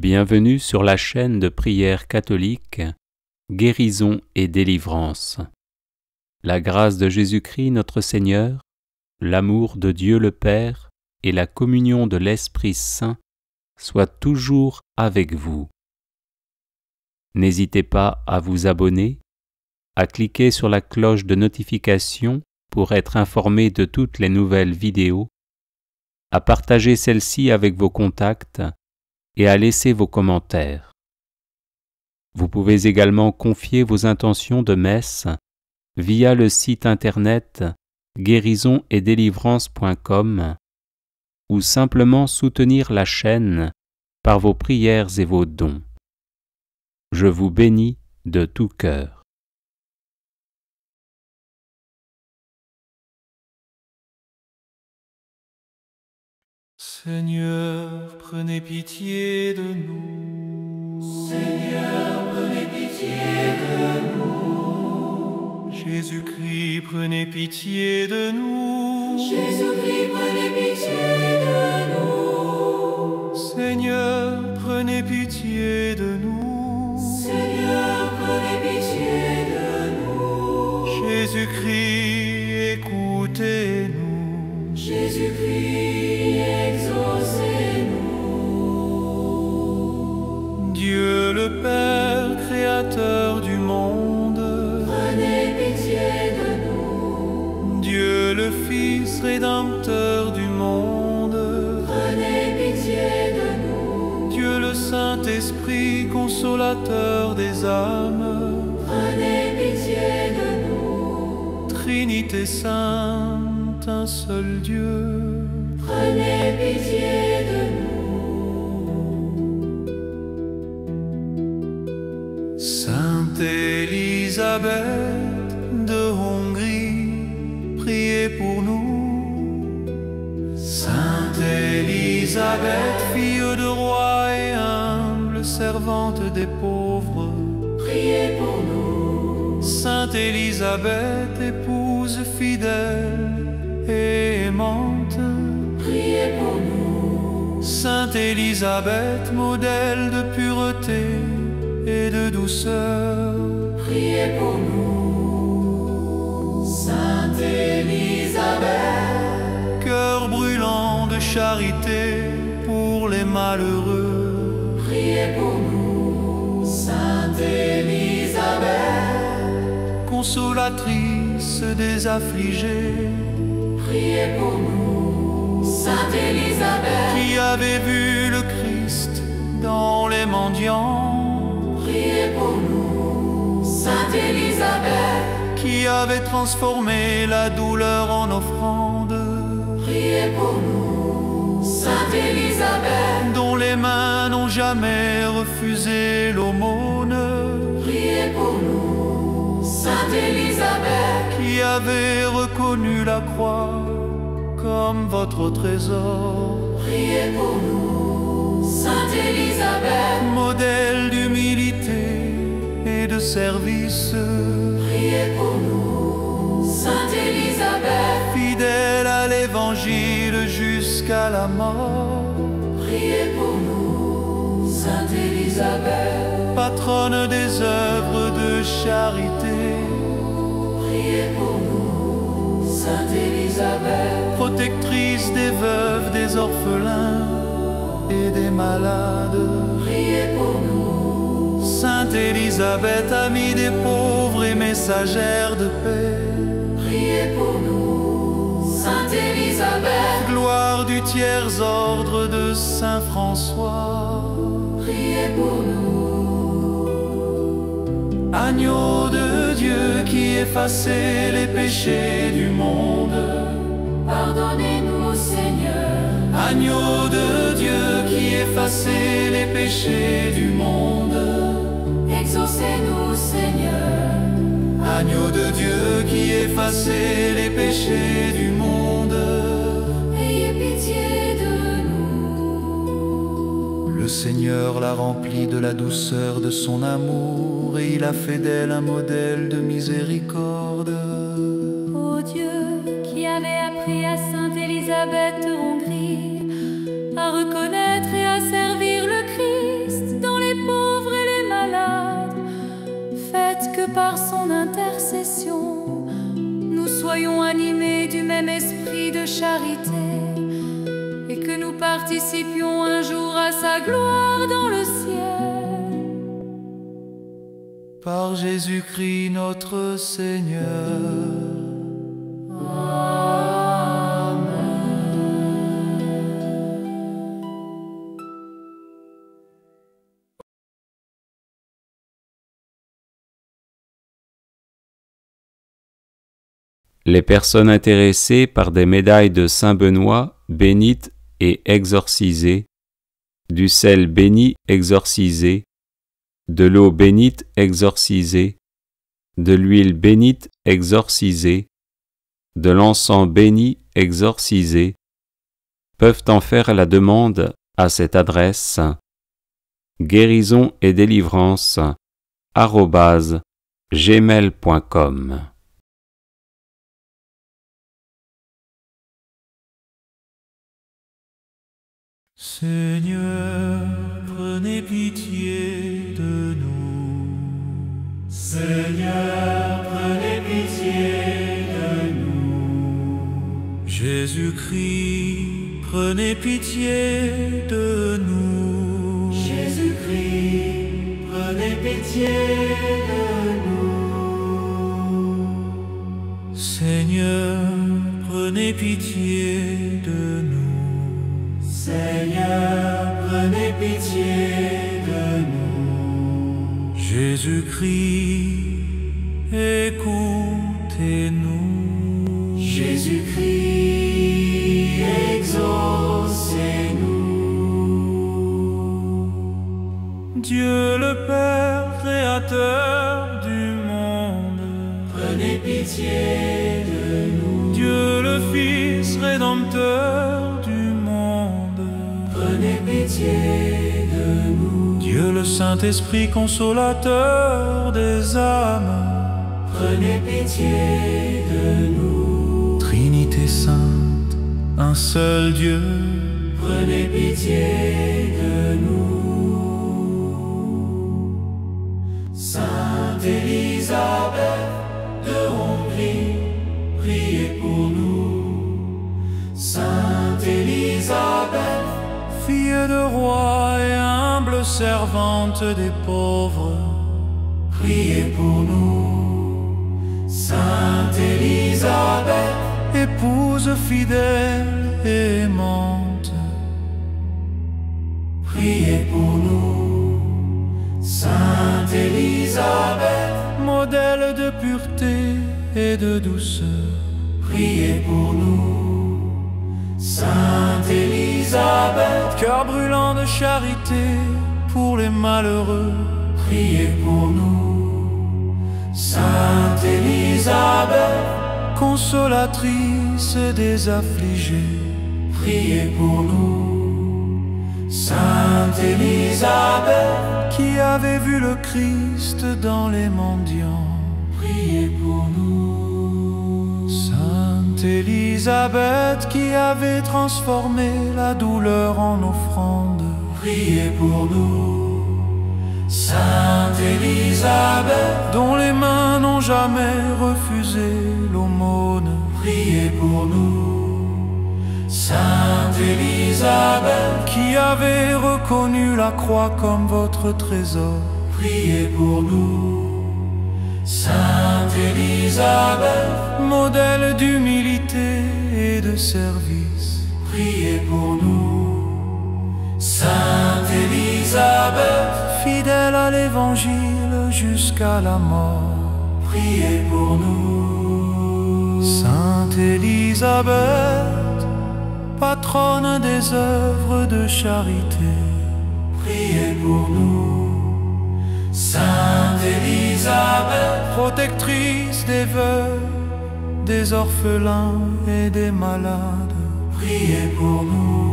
Bienvenue sur la chaîne de prière catholique Guérison et délivrance. La grâce de Jésus-Christ notre Seigneur, l'amour de Dieu le Père et la communion de l'Esprit Saint soient toujours avec vous. N'hésitez pas à vous abonner, à cliquer sur la cloche de notification pour être informé de toutes les nouvelles vidéos, à partager celle-ci avec vos contacts et à laisser vos commentaires. Vous pouvez également confier vos intentions de messe via le site internet guérisonetdélivrance.com ou simplement soutenir la chaîne par vos prières et vos dons. Je vous bénis de tout cœur. Seigneur, prenez pitié de nous. Seigneur, prenez pitié de nous. Jésus-Christ, prenez pitié de nous. Jésus-Christ, prenez pitié de nous. Seigneur, prenez pitié de nous. Seigneur, prenez pitié de nous. Jésus-Christ, écoutez-nous. Jésus-Christ, exaucez-nous. Dieu le Père, créateur du monde, Prenez pitié de nous. Dieu le Fils, rédempteur du monde, Prenez pitié de nous. Dieu le Saint-Esprit, consolateur des âmes, Prenez pitié de nous. Trinité sainte, un seul Dieu. Prenez pitié de nous. Sainte Élisabeth de Hongrie, priez pour nous. Sainte Élisabeth, fille de roi et humble, servante des pauvres, Priez pour nous. Sainte Élisabeth, épouse fidèle et aimante, Priez pour nous. Sainte Élisabeth, modèle de pureté et de douceur, Priez pour nous. Sainte Élisabeth, cœur brûlant de charité pour les malheureux, priez pour nous. Sainte Élisabeth, consolatrice des affligés, priez pour nous. Sainte Élisabeth, qui avait vu le Christ dans les mendiants, priez pour nous. Sainte Élisabeth, qui avait transformé la douleur en offrande, priez pour nous. Sainte Élisabeth, dont les mains n'ont jamais refusé l'aumône, priez pour nous. Sainte Élisabeth, qui avait reconnu la croix comme votre trésor, priez pour nous. Sainte Élisabeth, modèle d'humilité et de service, priez pour nous. Sainte Élisabeth, fidèle à l'évangile jusqu'à la mort, priez pour nous. Sainte Élisabeth, patronne des œuvres de charité, priez pour nous. Sainte Élisabeth, protectrice des veuves, des orphelins et des malades, priez pour nous. Sainte Élisabeth, amie des pauvres et messagère de paix, Priez pour nous. Sainte Élisabeth, gloire du tiers ordre de Saint François, priez pour nous. agneau de Dieu qui effacez les péchés du monde, Pardonnez-nous, Seigneur. agneau de Dieu qui effacez les péchés du monde, Exaucez-nous, Seigneur. agneau de Dieu qui effacez les péchés du monde. Ayez pitié de nous. Le Seigneur l'a remplie de la douceur de son amour et il a fait d'elle un modèle de miséricorde. Ô Dieu, qui avait appris à Sainte Élisabeth de Hongrie à reconnaître et à servir le Christ, ta gloire dans le ciel. Par Jésus-Christ notre Seigneur. Les personnes intéressées par des médailles de Saint-Benoît bénites et exorcisées, du sel béni exorcisé, de l'eau bénite exorcisée, de l'huile bénite exorcisée, de l'encens béni exorcisé, peuvent en faire la demande à cette adresse guérison et délivrance @gmail.com. Seigneur, prenez pitié de nous. Seigneur, prenez pitié de nous. Jésus-Christ, prenez pitié de nous. Jésus-Christ, prenez pitié de nous. Seigneur, prenez pitié de nous. Seigneur, prenez pitié de nous. Jésus-Christ, écoutez-nous. Jésus-Christ, exaucez-nous. Dieu le Père, créateur du monde, prenez pitié de nous. Dieu le Fils, rédempteur du monde, prenez pitié de nous. Dieu le Saint-Esprit, consolateur des âmes, prenez pitié de nous. Trinité sainte, un seul Dieu, prenez pitié de nous. Sainte Élisabeth de Hongrie, priez pour nous. Sainte Élisabeth, fille de roi et humble servante des pauvres, priez pour nous. Sainte Élisabeth, épouse fidèle et aimante, priez pour nous. Sainte Élisabeth, modèle de pureté et de douceur, priez pour nous. Sainte Élisabeth, cœur brûlant de charité pour les malheureux, priez pour nous. Sainte Élisabeth, consolatrice des affligés, priez pour nous. Sainte Élisabeth, qui avait vu le Christ dans les mendiants, priez pour nous. Sainte Élisabeth, qui avait transformé la douleur en offrande, priez pour nous. Sainte Élisabeth, dont les mains n'ont jamais refusé l'aumône, priez pour nous. Sainte Élisabeth, qui avait reconnu la croix comme votre trésor, priez pour nous. Sainte Élisabeth, modèle d'humilité et de service, priez pour nous. Sainte Élisabeth, fidèle à l'Évangile jusqu'à la mort, priez pour nous. Sainte Élisabeth, patronne des œuvres de charité, priez pour nous. Sainte Élisabeth, protectrice des veuves, des orphelins et des malades, priez pour nous.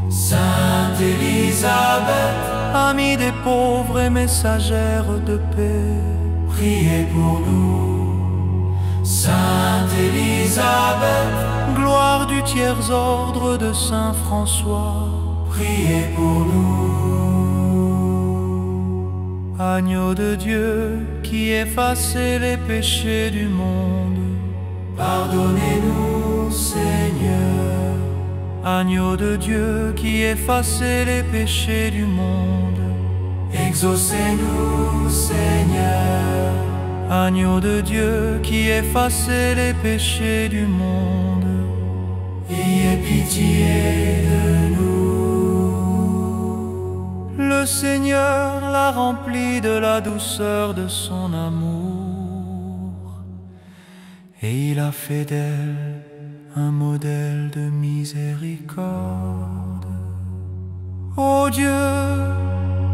Sainte Élisabeth, amie des pauvres et messagère de paix, priez pour nous. Sainte Élisabeth, gloire du tiers ordre de Saint François, priez pour nous. Agneau de Dieu qui effacez les péchés du monde, pardonnez-nous, Seigneur. Agneau de Dieu qui effacez les péchés du monde, exaucez-nous, Seigneur. Agneau de Dieu qui effacez les péchés du monde, ayez pitié de nous. Le Seigneur l'a remplie de la douceur de son amour, et il a fait d'elle un modèle de miséricorde. Ô Dieu,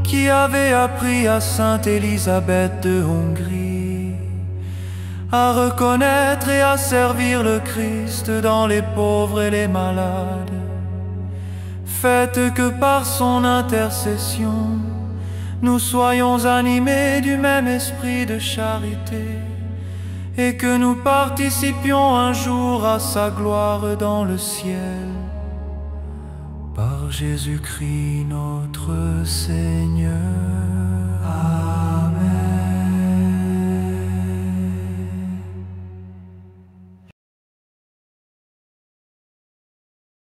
qui avait appris à Sainte Élisabeth de Hongrie à reconnaître et à servir le Christ dans les pauvres et les malades, faites que par son intercession, nous soyons animés du même esprit de charité et que nous participions un jour à sa gloire dans le ciel. Par Jésus-Christ notre Seigneur. Amen.